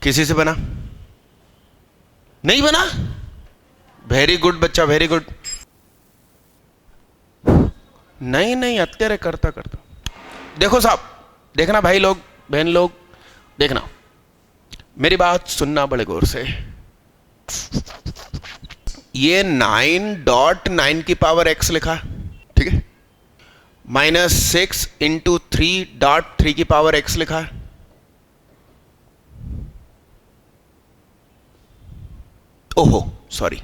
किसी से बना? नहीं बना? वेरी गुड बच्चा, वेरी गुड। नहीं नहीं, अत्यारे करता करता। देखो साहब, देखना भाई लोग, बहन लोग, देखना, मेरी बात सुनना बड़े गौर से। ये 9.9 की पावर x लिखा, ठीक है। -6 × 3.3 की पावर x लिखा है। ओहो सॉरी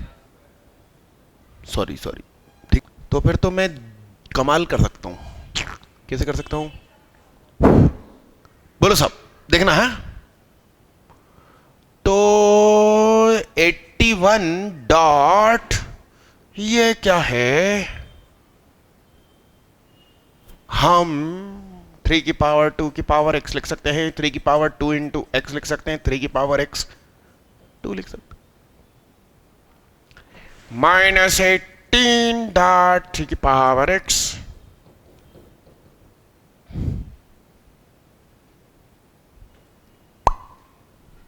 सॉरी सॉरी, ठीक। तो फिर तो मैं कमाल कर सकता हूं। कैसे कर सकता हूं? बोलो साहब, देखना है। तो 81 डॉट, ये क्या है? हम 3 की पावर 2 की पावर x लिख सकते हैं, 3 की पावर 2 इंटू x लिख सकते हैं, 3 की पावर x 2 लिख सकते हैं। -18.3 की पावर x,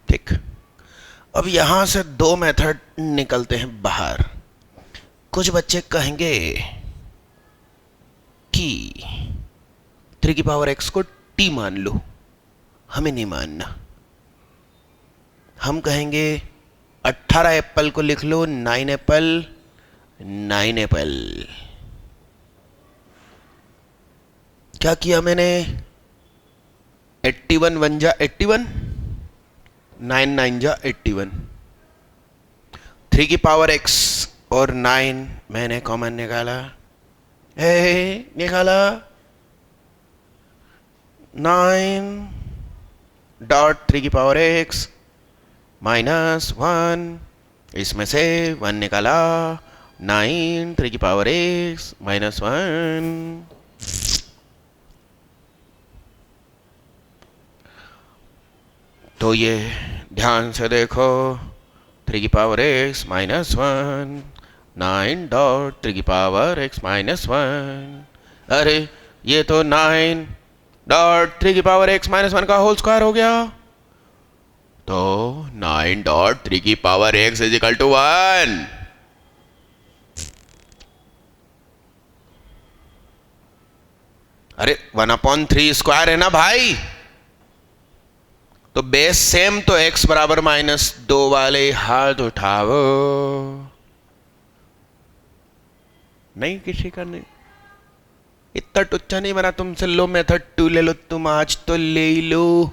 ठीक। अब यहां से दो मेथड निकलते हैं बाहर। कुछ बच्चे कहेंगे कि 3 की पावर x को t मान लो, हमें नहीं मानना। हम कहेंगे 18 एप्पल को लिख लो 9 एप्पल, 9 एप्पल। क्या किया मैंने? 81 1 जा 81, 9 9 जा 81। 3 की पावर x और 9 मैंने कॉमन निकाला, निकाला 9.3 की पावर x -1, इसमें से 1 निकाला, 9 3 की पावर x -1। तो ये ध्यान से देखो, 3 की पावर x -1, 9.3 की पावर x -1। अरे ये तो 9.3 की पावर x -1 का होल स्क्वायर हो गया। तो 9.3 की power x is equal to 1। अरे 1/3 स्क्वायर है ना भाई। तो बेस सेम, तो x बराबर -2 वाले हाथ उठाओ। नहीं, किसी का नहीं। इतना टुच्चा नहीं बना तुमसे। लो मेथड 2 ले लो, तुम आज तो ले ही लो।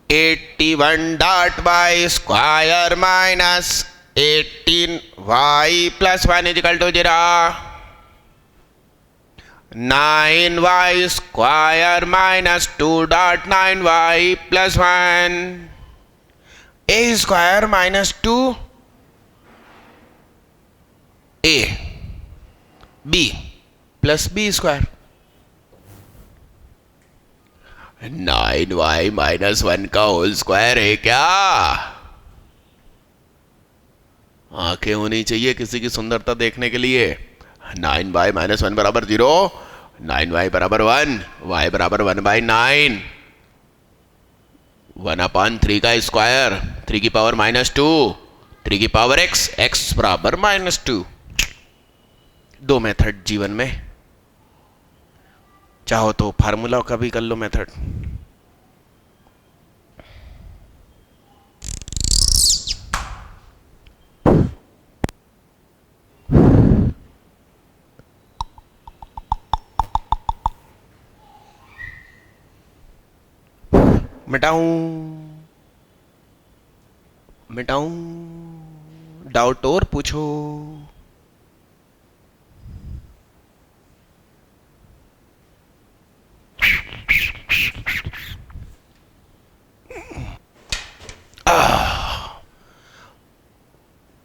81.y² -18y+1 is equal to 0। 9y² -2.9y+1 a² -2a b plus b²। 9y-1 का होल स्क्वायर है क्या? आंखें होनी चाहिए किसी की सुंदरता देखने के लिए। 9y-1 बराबर 0, 9y बराबर 1, y बराबर 1/9, 1/3 का स्क्वायर, 3 की पावर -2, 3 की पावर x, x बराबर -2। दो मेथड जीवन में, चाहो तो फार्मूला का भी कर लो मेथड। मिटाऊं मिटाऊं, डाउट और पूछो।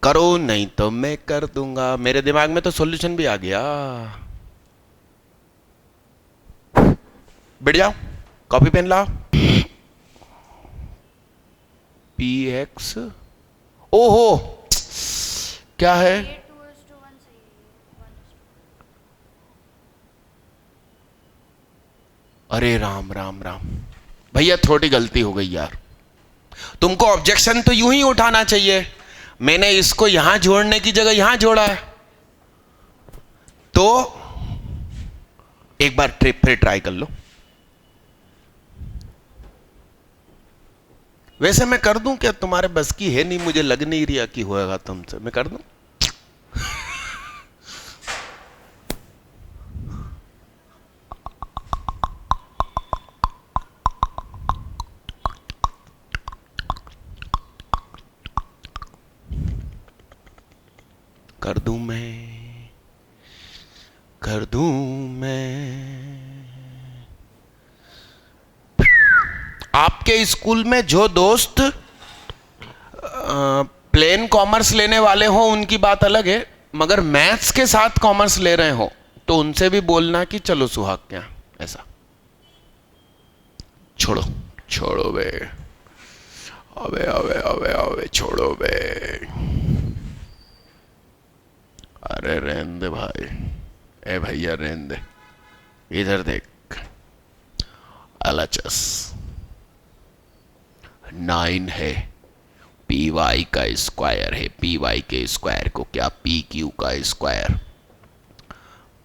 करो, नहीं तो मैं कर दूंगा। मेरे दिमाग में तो सॉल्यूशन भी आ गया। बैठ जाओ, कॉपी पेन लाओ। px, ओहो क्या है? अरे राम राम राम, भैया थोड़ी गलती हो गई यार। तुमको ऑब्जेक्शन तो यूं ही उठाना चाहिए, मैंने इसको यहां जोड़ने की जगह यहां जोड़ा है। तो एक बार ट्रिप फिर ट्राई कर लो। वैसे मैं कर दूं क्या, तुम्हारे बस की है नहीं, मुझे लग नहीं रहा कि होएगा तुमसे, मैं कर दूं। कर दूं मैं, कर दूं मैं। आपके स्कूल में जो दोस्त प्लेन कॉमर्स लेने वाले हो उनकी बात अलग है, मगर मैथ्स के साथ कॉमर्स ले रहे हो तो उनसे भी बोलना कि चलो सुहाग क्या, ऐसा। छोड़ो छोड़ो बे, अबे अबे अबे अबे छोड़ो बे। अरे रहने दे भाई, ए भैया रहने दे, इधर देख। एलएचएस 9 है, पी वाई का स्क्वायर है, पी वाई के स्क्वायर को क्या पी क्यू का स्क्वायर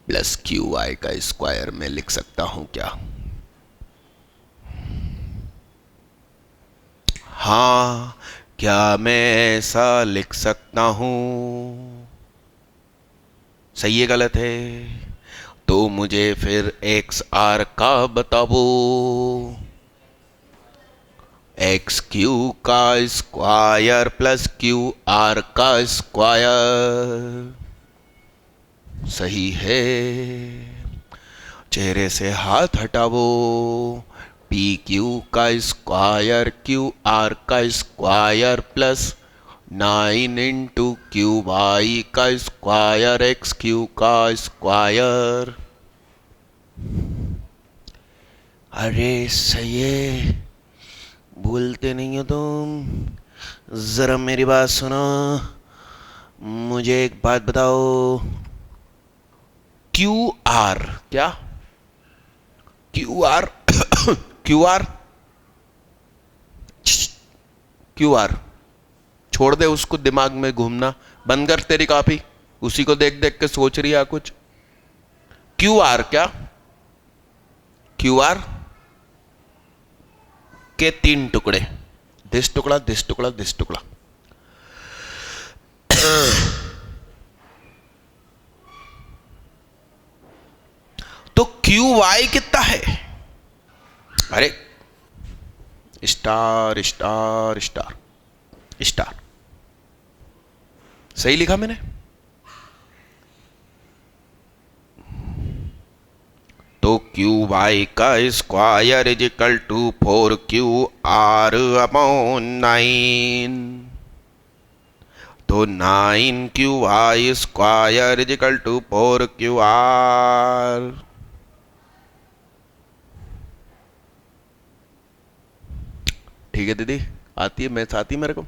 प्लस क्यू वाई का स्क्वायर में लिख सकता हूं क्या? हाँ, क्या मैं ऐसा लिख सकता हूं? सही है गलत है? तो मुझे फिर एक्स आर का बताओ। एक्स क्यू का स्क्वायर प्लस क्यू आर का स्क्वायर सही है। चेहरे से हाथ हटाओ। पी क्यू का स्क्वायर क्यू आर का square plus 9 into Q Y का स्क्वायर एक्स क्यू का स्क्वायर। अरे सही है, भूलते नहीं हो तुम। जरा मेरी बात सुनो, मुझे एक बात बताओ। क्यू आर क्या? Q R Q R Q R छोड़ दे उसको, दिमाग में घूमना बंद कर तेरी कॉपी, उसी को देख देख के सोच रही है कुछ। क्यू आर क्या? क्यू आर के 3 टुकड़े, दिस टुकड़ा दिस टुकड़ा दिस टुकड़ा। तो क्यू वाई कितना है? अरे स्टार स्टार स्टार स्टार, सही लिखा मैंने? तो क्यू वाई का square is equal to 4 Q R upon 9। तो 9 Q Y square is equal to 4 Q R. ठीक है दीदी, आती है मैथ्स, आती है मेरे को।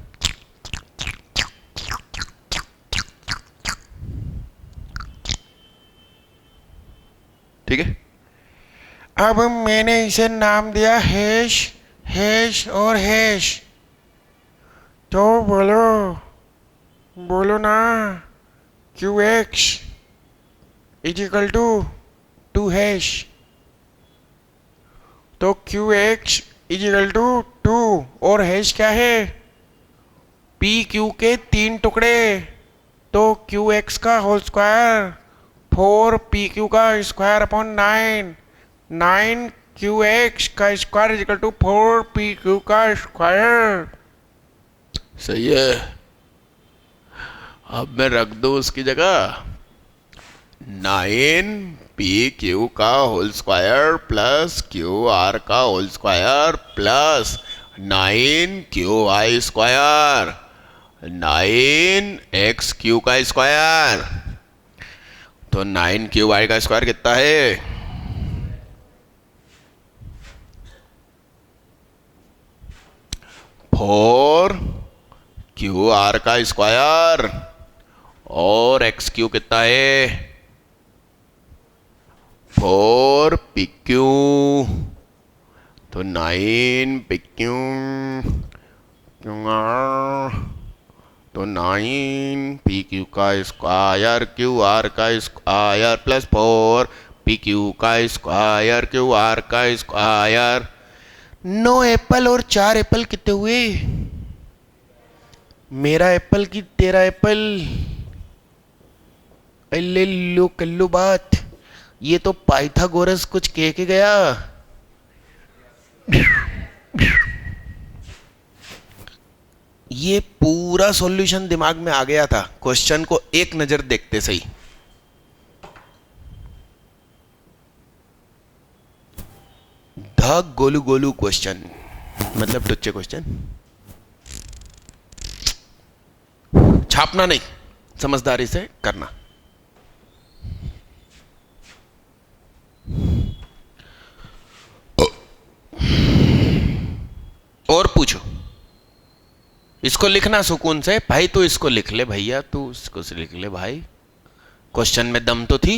ठीक है, अब मैंने इसे नाम दिया हैश, हैश और हैश। तो बोलो, बोलो ना, Q X is equal to 2 hash. तो Q X is equal to 2 और हैश क्या है? पी क्यू के 3 टुकड़े, तो क्यू एक्स का होल स्क्वायर 4 पी क्यू का स्क्वायर अपॉन 9। 9 क्यू एक्स का square is equal to 4 P Q का स्क्वायर। सही है। अब मैं रख दो उसकी जगह 9 पी क्यू का whole square plus Q R का whole square plus 9 Q Y square 9 X Q का स्क्वायर। तो 9 क्यू वाई का स्क्वायर कितना है? 4 क्यू आर का स्क्वायर और एक्स क्यू कितना है? 4 पी क्यू तो 9 पे क्यों क्यों आर, तो 9 पी क्यू का स्क्वायर क्यू आर का स्क्वायर प्लस 4 पी क्यू का स्क्वायर क्यू आर का स्क्वायर। 9 एप्पल और 4 एप्पल कितने हुए? मेरा एप्पल की तेरा एप्पल। अल्ले लो कल्लू बात, ये तो पाइथागोरस कुछ कह के गया। ये पूरा सॉल्यूशन दिमाग में आ गया था क्वेश्चन को एक नजर देखते सही। ध गोलू गोलू क्वेश्चन मतलब टुच्चे क्वेश्चन। छापना नहीं, समझदारी से करना। और पूछो, इसको लिखना सुकून से भाई। तू इसको लिख ले भैया, तू इसको से लिख ले भाई, क्वेश्चन में दम तो थी।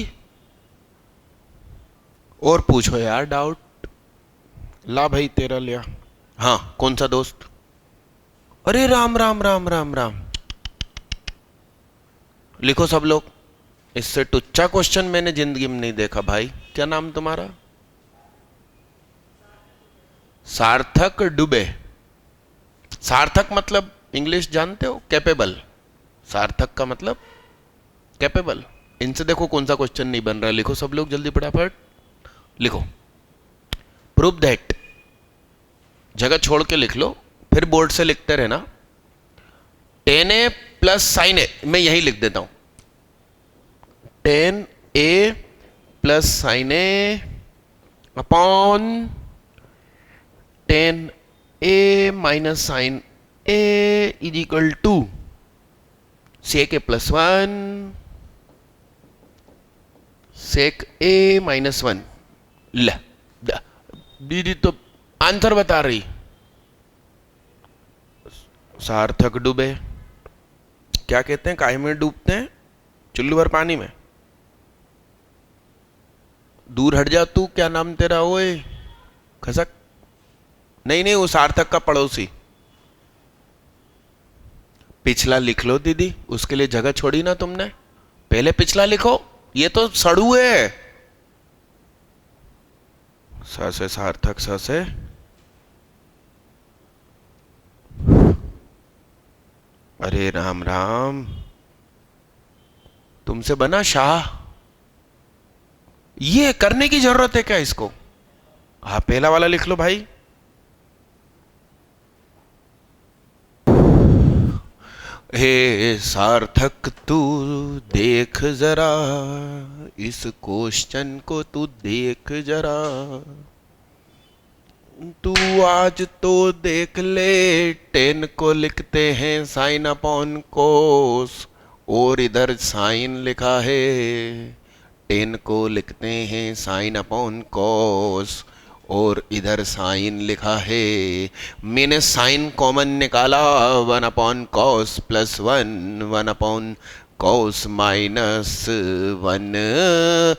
और पूछो यार डाउट। ला भाई तेरा लिया। हाँ कौन सा दोस्त? अरे राम राम राम राम राम। लिखो सब लोग, इससे टुच्चा क्वेश्चन मैंने जिंदगी में नहीं देखा भाई। क्या नाम तुम्हारा? सार्थक डुबे। सार्थक मतलब इंग्लिश जानते हो? कैपेबल। सार्थक का मतलब कैपेबल। इनसे देखो कौन सा क्वेश्चन नहीं बन रहा। लिखो सब लोग जल्दी फटाफट लिखो। प्रूव दैट, जगह छोड़ के लिख लो, फिर बोर्ड से लिखते रहना। Ten A plus sine A, मैं यही लिख देता हूं। Ten A plus sine A upon ten A minus sine A is equal to sec A plus 1 sec A minus 1। ल दीदी तो आंसर बता रही। सार्थक डूबे, क्या कहते हैं? काहे में डूबते हैं? चुल्लू भर पानी में। दूर हट जा तू, क्या नाम तेरा? ओए खसक। नहीं नहीं, वो सार्थक का पड़ोसी। पिछला लिख लो दीदी, उसके लिए जगह छोड़ी ना तुमने। पहले पिछला लिखो, ये तो सड़ू है। स से सार्थक, स से अरे राम राम, तुमसे बना शाह। ये करने की जरूरत है क्या इसको? हाँ पहला वाला लिख लो भाई। हे सार्थक तू देख जरा, इस क्वेश्चन को तू देख जरा। तू आज तो देख ले, 10 को लिखते हैं साइन अपॉन कोस, और इधर साइन लिखा है। 10 को लिखते हैं साइन अपॉन कोस, और इधर साइन लिखा है। मैंने साइन कॉमन निकाला, 1 upon cos plus 1, 1 upon cos minus 1।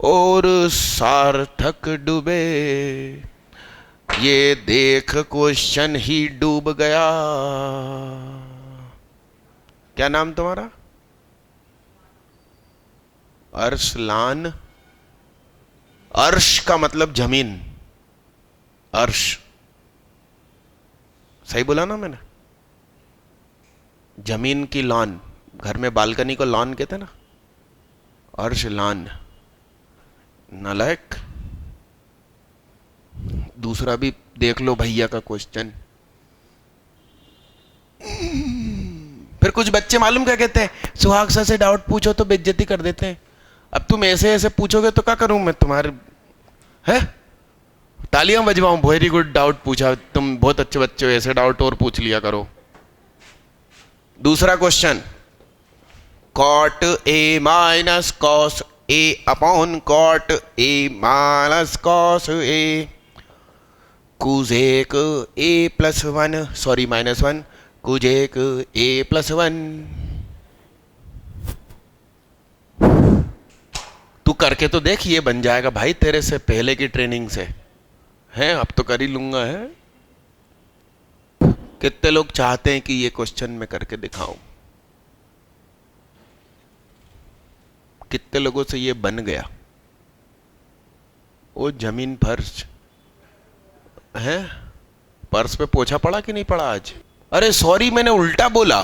और सार्थक डूबे, ये देख क्वेश्चन ही डूब गया। क्या नाम तुम्हारा? अर्शलान। अर्श का मतलब जमीन। अर्श, सही बोला ना मैंने? जमीन की लॉन, घर में बालकनी को लॉन कहते ना। अर्शलान। नालायक। दूसरा भी देख लो भैया का क्वेश्चन। फिर कुछ बच्चे मालूम क्या कहते हैं? सुहाग सर से डाउट पूछो तो बेइज्जती कर देते हैं। अब तुम ऐसे ऐसे पूछोगे तो क्या करूं मैं तुम्हारे? है तालियां बजवाऊं? वेरी गुड, डाउट पूछा तुम, बहुत अच्छे बच्चे हो, ऐसे डाउट और पूछ लिया करो। दूसरा question, cot A minus cos A upon cot A minus cos A, cosec A plus 1, sorry minus 1, cosec A plus 1। तू करके तो देख, ये बन जाएगा भाई तेरे से पहले की ट्रेनिंग से। है, अब तो कर ही लूंगा है। कितने लोग चाहते हैं कि ये क्वेश्चन मैं करके दिखाऊं? कितने लोगों से ये बन गया? वो जमीन फर्श है, पर्स पे पोछा पड़ा कि नहीं पड़ा आज? अरे सॉरी, मैंने उल्टा बोला।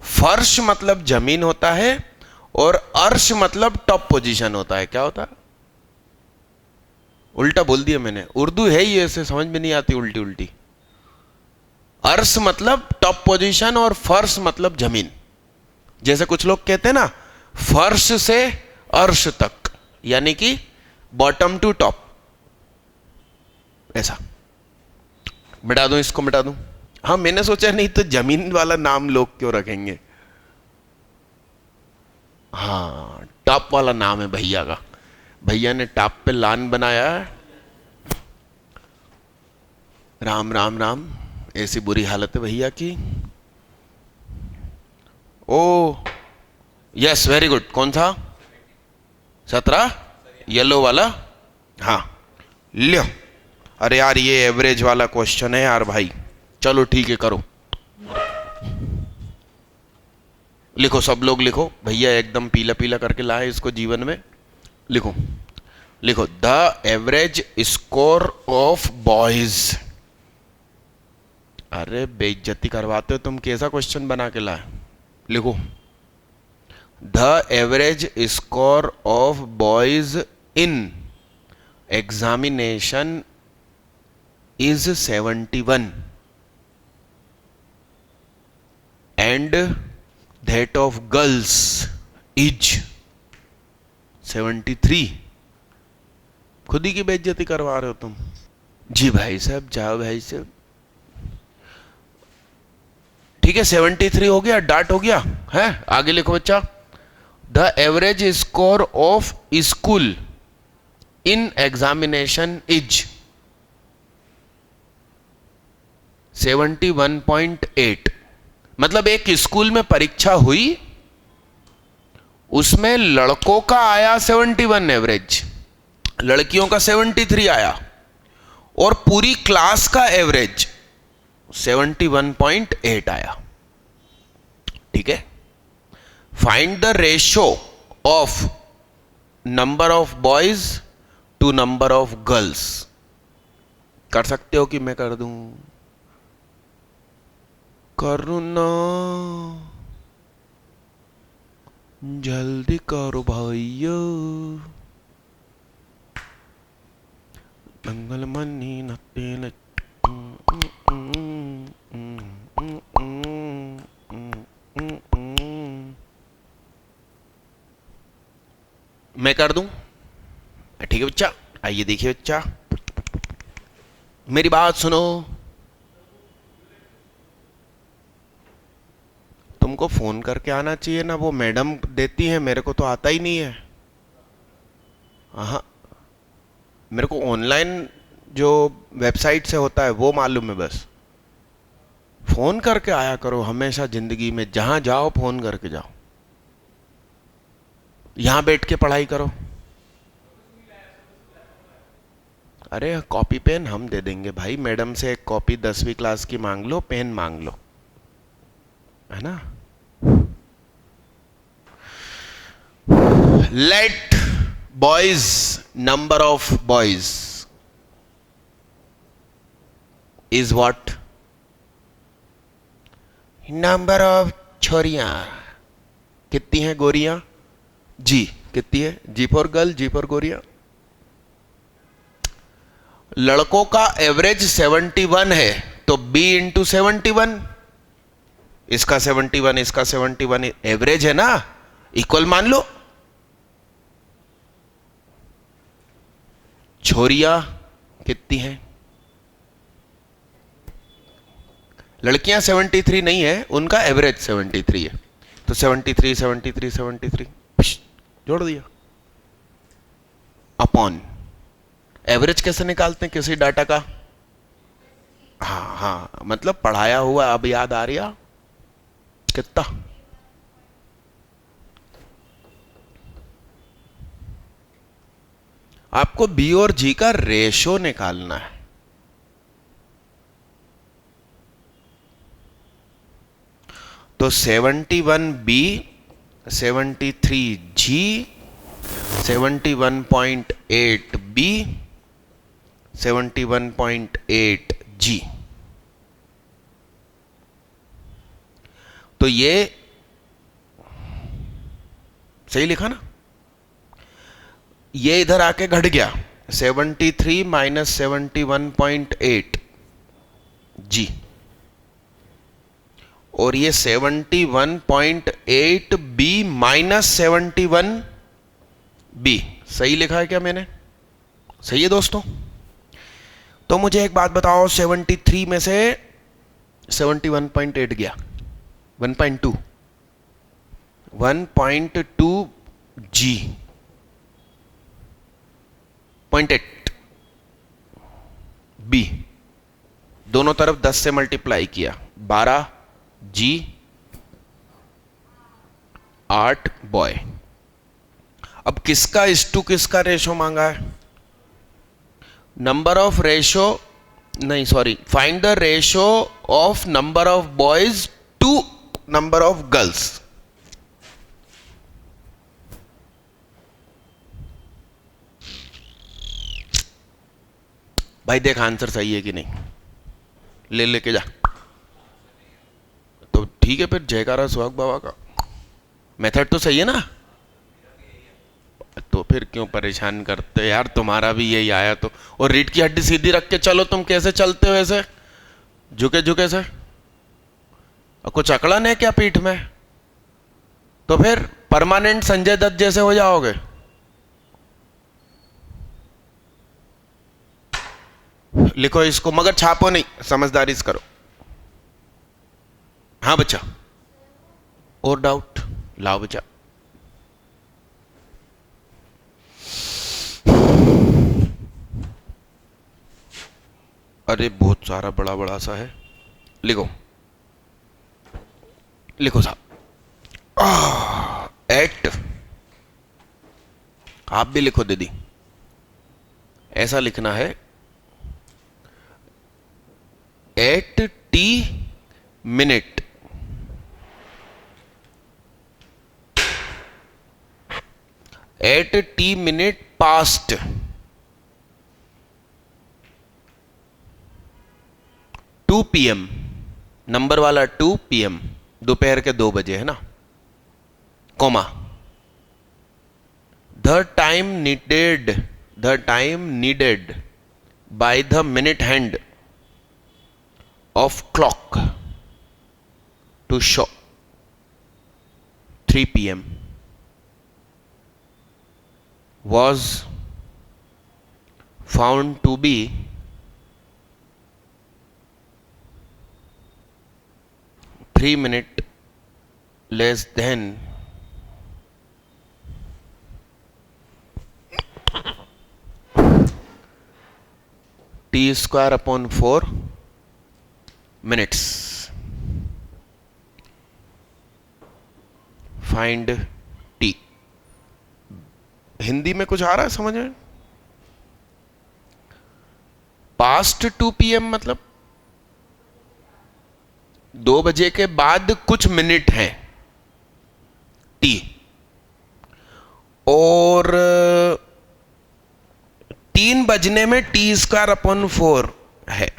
फर्श मतलब जमीन होता है और अर्श मतलब टॉप पोजीशन होता है। क्या होता है? उल्टा बोल दिया मैंने। उर्दू है ही ऐसे, समझ में नहीं आती उल्टी उल्टी। अर्श मतलब टॉप पोजीशन और फर्श मतलब जमीन। जैसे कुछ लोग कहते हैं ना, फर्श से अर्श तक, यानी कि बॉटम टू टॉप, ऐसा। मिटा दूं इसको, मिटा दूं? हाँ, मैंने सोचा नहीं तो जमीन वाला नाम लोग क्यों रखेंगे। हाँ, टॉप वाला नाम है भैया का। भैया ने टॉप पे लान बनाया है। राम राम राम। ऐसी बुरी हालत है भैया की। ओ यस, वेरी गुड। कौन सा? 17 येलो वाला। हाँ लियो। अरे यार, ये एवरेज वाला क्वेश्चन है यार भाई। चलो ठीक है, करो। लिखो, सब लोग लिखो। भैया एकदम पीला पीला करके लाए इसको जीवन में। लिखो लिखो, the average score of boys. अरे बेइज्जती करवाते हो तुम। कैसा क्वेश्चन बना के लाए? लिखो, the average score of boys in examination is 71 and that of girls is 73। खुद ही की बेइज्जती करवा रहे हो तुम। जी भाई साहब, जाओ भाई साहब। ठीक है, 73 हो गया, डाट हो गया है। आगे लिखो बच्चा, the average score of school in examination is 71.8। मतलब एक स्कूल में परीक्षा हुई, उसमें लड़कों का आया 71 एवरेज, लड़कियों का 73 आया, और पूरी क्लास का एवरेज 71.8 आया। ठीक है। Find the ratio of number of boys to number of girls. कर सकते हो कि मैं कर दूं? करुणा जल्दी करो भैया। मंगल मनी नत्ते मैं कर दूं? ठीक है बच्चा, आइए देखिए बच्चा, मेरी बात सुनो। तुमको फोन करके आना चाहिए ना, वो मैडम देती है, मेरे को तो आता ही नहीं है। हाँ, मेरे को ऑनलाइन जो वेबसाइट से होता है वो मालूम है बस। फोन करके आया करो हमेशा जिंदगी में, जहां जाओ फोन करके जाओ। यहां बैठ के पढ़ाई करो। अरे कॉपी पेन हम दे देंगे भाई, मैडम से एक कॉपी 10वीं क्लास की मांग लो, पेन मांग लो, है ना। Let boys, number of boys is what? Number of छोरियां। कितनी है गोरियां? जी कितनी है? G for girl, G for गोरियां। लड़कों का एवरेज 71 है, तो B इंटू 71, इसका 71, इसका 71, एवरेज है ना, इक्वल मान लो। छोरियां कितनी हैं? लड़कियां 73 नहीं है, उनका एवरेज 73 है, तो 73 73 73 जोड़ दिया अपॉन। एवरेज कैसे निकालते हैं किसी डाटा का? हाँ हाँ, मतलब पढ़ाया हुआ अब याद आ रहा। कितना? आपको बी और जी का रेशो निकालना है। तो 71 बी, 73 जी, 71.8 बी, 71.8 जी। तो ये सही लिखा ना? ये इधर आके घट गया 73 माइनस 71.8 जी, और ये 71.8 बी माइनस 71 बी। सही लिखा है क्या मैंने? सही है दोस्तों। तो मुझे एक बात बताओ, 73 में से 71.8 गया 1.2, 1.2 जी 0.8 बी, दोनों तरफ 10 से मल्टीप्लाई किया 12 जी 8 बॉय। अब किसका इस टू किसका रेशो मांगा है? नंबर ऑफ रेशो नहीं, sorry, find the ratio of number of boys to number of girls. भाई देख आंसर सही है कि नहीं, लेके जा। तो ठीक है, फिर जयकारा सुहाग बाबा का। मेथड तो सही है ना? तो फिर क्यों परेशान करते यार, तुम्हारा भी यही आया तो। और रीढ़ की हड्डी सीधी रख के चलो, तुम कैसे चलते हो ऐसे झुके झुके से? कुछ अकड़न है क्या पीठ में? तो फिर परमानेंट संजय दत्त जैसे हो जाओगे। लिखो इसको, मगर छापो नहीं, समझदारी से करो। हाँ बच्चा, और डाउट लाओ बच्चा। अरे बहुत सारा बड़ा बड़ा सा है, लिखो लिखो साहब। एट, आप भी लिखो दीदी, ऐसा लिखना है, eighty minute eighty minute past 2 PM, number वाला 2 PM, दोपहर के 2 बजे है ना, comma the time needed by the minute hand of clock to show 3 PM was found to be 3 minutes less than t square upon 4 minutes. Find t. Hindi में कुछ आ रहा है समझ में? पास्ट 2 PM मतलब 2 बजे के बाद कुछ मिनट हैं टी, और 3 बजने में टी स्क्वायर अपॉन 4 है,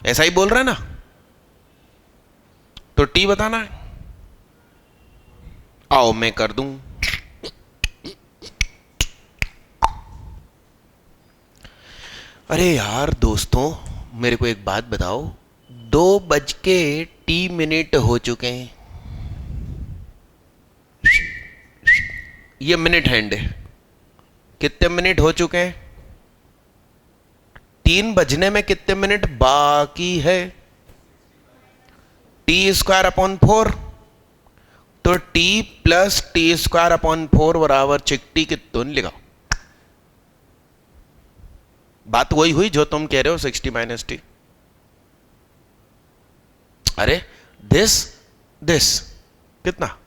ऐसा ही बोल रहा है ना? तो टी बताना है। आओ मैं कर दूं। अरे यार दोस्तों, मेरे को एक बात बताओ, 2:00 हो चुके हैं, ये मिनट हैंड है, कितने मिनट हो चुके हैं? 3 बजने में कितने मिनट बाकी है? टी स्क्वायर अपॉन 4, तो t plus T square upon 4 बराबर चिकटी कितने लिखा? बात वही हुई जो तुम कह रहे हो, 60 माइनस टी। अरे दिस कितना?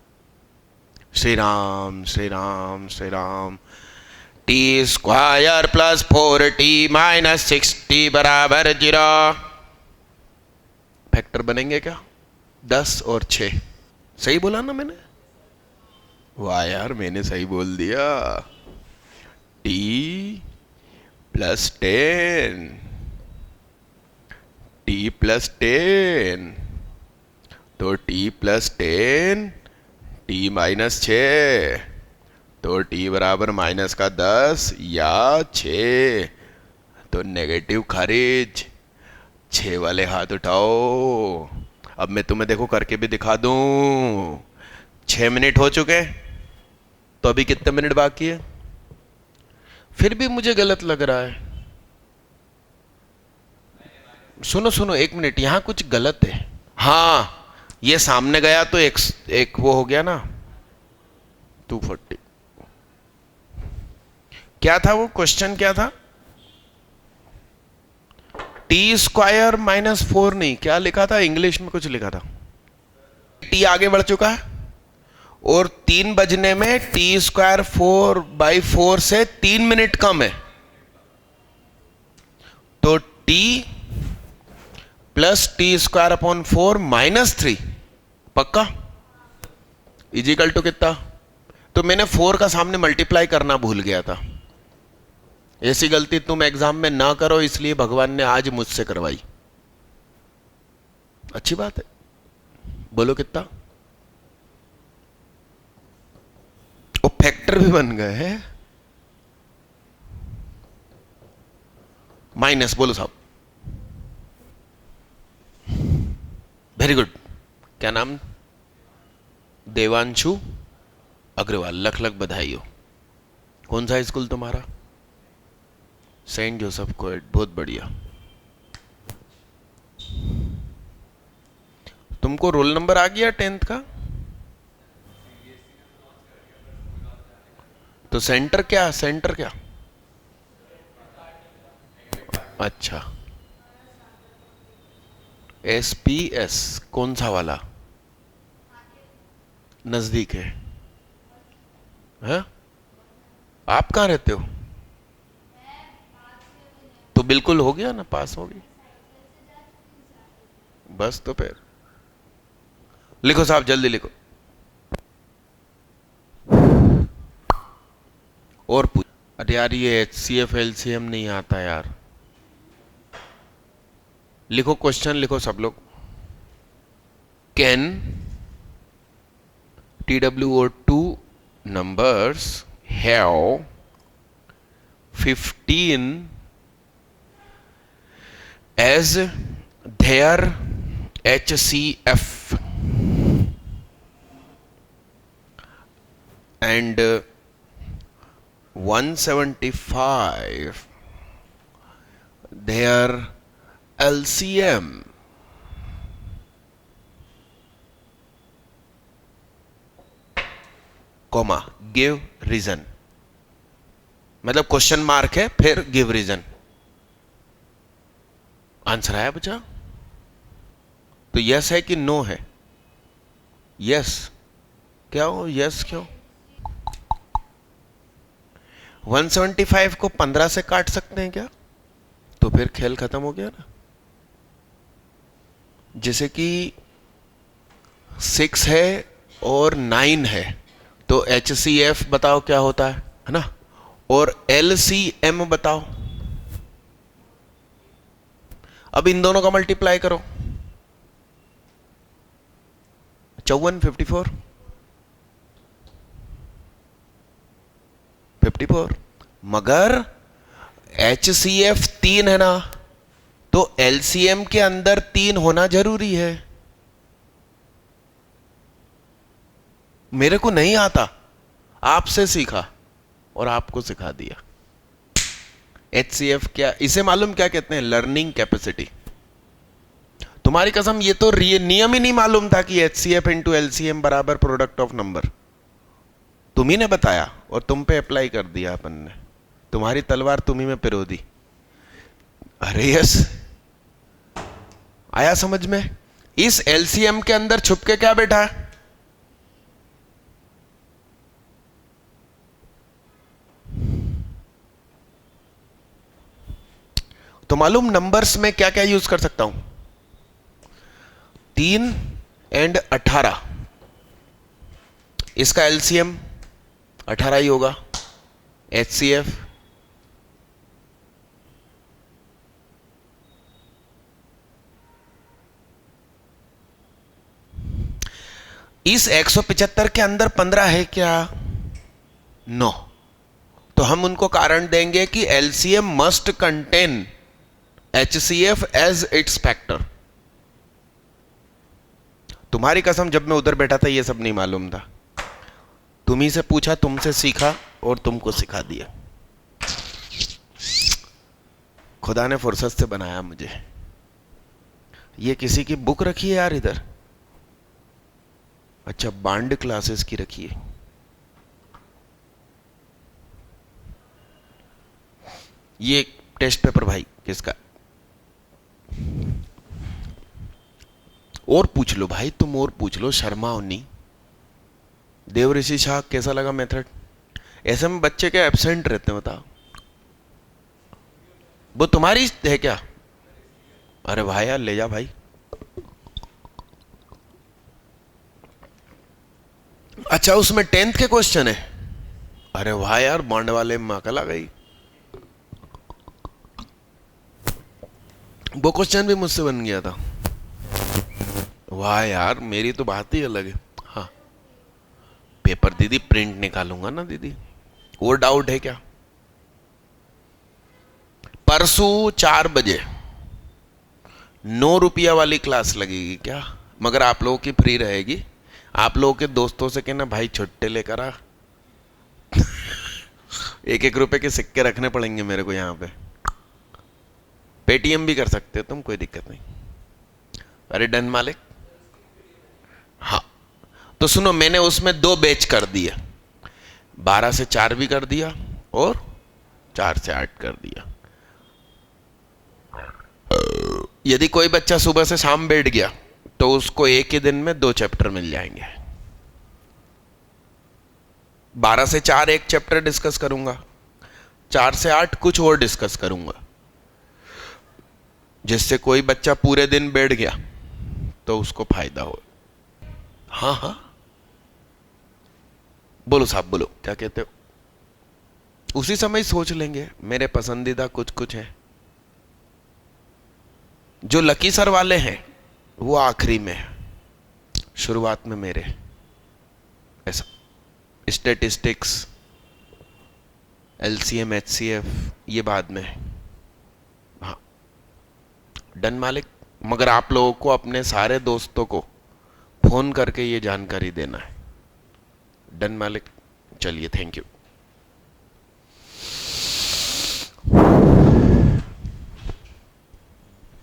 Shri Ram Shri Ram Shri Ram. T square plus 4t minus 6t बराबर 0। फैक्टर बनेंगे क्या? 10 और 6। सही बोला ना मैंने? वाह यार, मैंने सही बोल दिया। t प्लस 10, t प्लस 10, तो t प्लस 10, t माइनस 6, तो t बराबर माइनस का 10 या 6, तो नेगेटिव खारिज। 6 वाले हाथ उठाओ। अब मैं तुम्हें देखो करके भी दिखा दूं। 6 मिनट हो चुके, तो अभी कितने मिनट बाकी है? फिर भी मुझे गलत लग रहा है। सुनो सुनो, 1 मिनट, यहां कुछ गलत है। हाँ, ये सामने गया तो एक वो हो गया ना, 240। क्या था वो क्वेश्चन? क्या था? टी स्क्वायर माइनस 4 नहीं, क्या लिखा था? इंग्लिश में कुछ लिखा था। टी आगे बढ़ चुका है और 3 बजने में टी स्क्वायर 4/4 से 3 मिनट कम है, तो T plus T square upon 4 minus 3 पक्का इजिकल टू कितना? तो मैंने 4 का सामने मल्टीप्लाई करना भूल गया था। ऐसी गलती तुम एग्जाम में ना करो, इसलिए भगवान ने आज मुझसे करवाई। अच्छी बात है। बोलो कितना? वो फैक्टर भी बन गए हैं। माइनस बोलो साहब। Very good. क्या नाम? देवांशु अग्रवाल। लख लख बधाई हो। कौन सा स्कूल तुम्हारा? Saint Joseph coed. बहुत बढ़िया। तुमको रोल नंबर आ गया 10th का? तो सेंटर क्या? सेंटर क्या? अच्छा, SPS। कौन सा वाला? नजदीक है। हाँ? आप कहाँ रहते हो? तो बिल्कुल हो गया ना, पास हो गई। बस तो फिर लिखो साहब, जल्दी लिखो। और पूछ। अरे यार, ये HCF LCM नहीं आता यार। लिखो क्वेश्चन, लिखो सब लोग। Can TWO2 numbers have 15 as their HCF and 175 their LCM? Comma, give reason. मतलब क्वेश्चन मार्क है, फिर गिव रीजन। आंसर आया बच्चा? तो यस है कि नो है? यस। क्या हो यस क्यों? 175 को 15 से काट सकते हैं क्या? तो फिर खेल खत्म हो गया ना। जैसे कि 6 है और 9 है, तो HCF बताओ क्या होता है ना? और LCM बताओ। अब इन दोनों का मल्टीप्लाई करो। 54 54। मगर HCF 3 है ना, तो LCM के अंदर 3 होना जरूरी है। मेरे को नहीं आता, आपसे सीखा और आपको सिखा दिया। HCF क्या, इसे मालूम क्या कहते हैं? Learning capacity. तुम्हारी कसम, ये तो नियम ही नहीं मालूम था कि HCF इंटू LCM बराबर प्रोडक्ट ऑफ नंबर। तुम ही ने बताया और तुम पे अप्लाई कर दिया अपन ने। तुम्हारी तलवार तुम्ही में पिरो दी। अरे यस, आया समझ में? इस LCM के अंदर छुप के क्या बैठा है? तो मालूम नंबर्स में क्या क्या यूज कर सकता हूं? 3 एंड 18, इसका एलसीएम 18 ही होगा। HCF इस 175 के अंदर 15 है क्या? नो। तो हम उनको कारण देंगे कि LCM must contain HCF as its factor. तुम्हारी कसम, जब मैं उधर बैठा था ये सब नहीं मालूम था। तुम्ही से पूछा, तुमसे सीखा और तुमको सिखा दिया। खुदा ने फुर्सत से बनाया मुझे। ये किसी की बुक रखी है यार इधर? अच्छा, बांड क्लासेस की रखी है। ये टेस्ट पेपर भाई किसका? और पूछ लो भाई, तुम और पूछ लो, शर्मा नहीं। देव ऋषि शाह कैसा लगा मेथड? ऐसे में बच्चे के एब्सेंट रहते हैं, बताओ। वो तुम्हारी है क्या? अरे भाई यार, ले जा भाई। अच्छा, उसमें 10th के क्वेश्चन है? अरे वाह यार, बॉन्ड वाले में अकल आ गई। वो क्वेश्चन भी मुझसे बन गया था। वाह यार, मेरी तो बात ही अलग है। हाँ, पेपर दीदी प्रिंट निकालूंगा ना दीदी। और डाउट है क्या? परसों 4 बजे 9 रुपया वाली क्लास लगेगी क्या? मगर आप लोगों की फ्री रहेगी। आप लोगों के दोस्तों से कहना भाई छुट्टे लेकर आ। 1-1 रुपए के सिक्के रखने पड़ेंगे मेरे को यहाँ पे। पेटीएम भी कर सकते हो तुम, कोई दिक्कत नहीं। अरे डन मालिक। हाँ, तो सुनो, मैंने उसमें 2 बैच कर दिए। 12 से 4 भी कर दिया और 4 से 8 कर दिया। यदि कोई बच्चा सुबह से शाम बैठ गया तो उसको एक ही दिन में 2 चैप्टर मिल जाएंगे। 12 से 4 एक चैप्टर डिस्कस करूंगा, 4 से 8 कुछ और डिस्कस करूंगा, जिससे कोई बच्चा पूरे दिन बैठ गया तो उसको फायदा हो। हाँ हाँ, बोलो साहब, बोलो क्या कहते हो? उसी समय सोच लेंगे। मेरे पसंदीदा कुछ कुछ है। जो लकी सर वाले हैं वो आखिरी में है, शुरुआत में मेरे। ऐसा स्टैटिस्टिक्स, LCM, HCF ये बाद में। हाँ डन मालिक। मगर आप लोगों को अपने सारे दोस्तों को फोन करके ये जानकारी देना है। डन मालिक। चलिए, थैंक यू।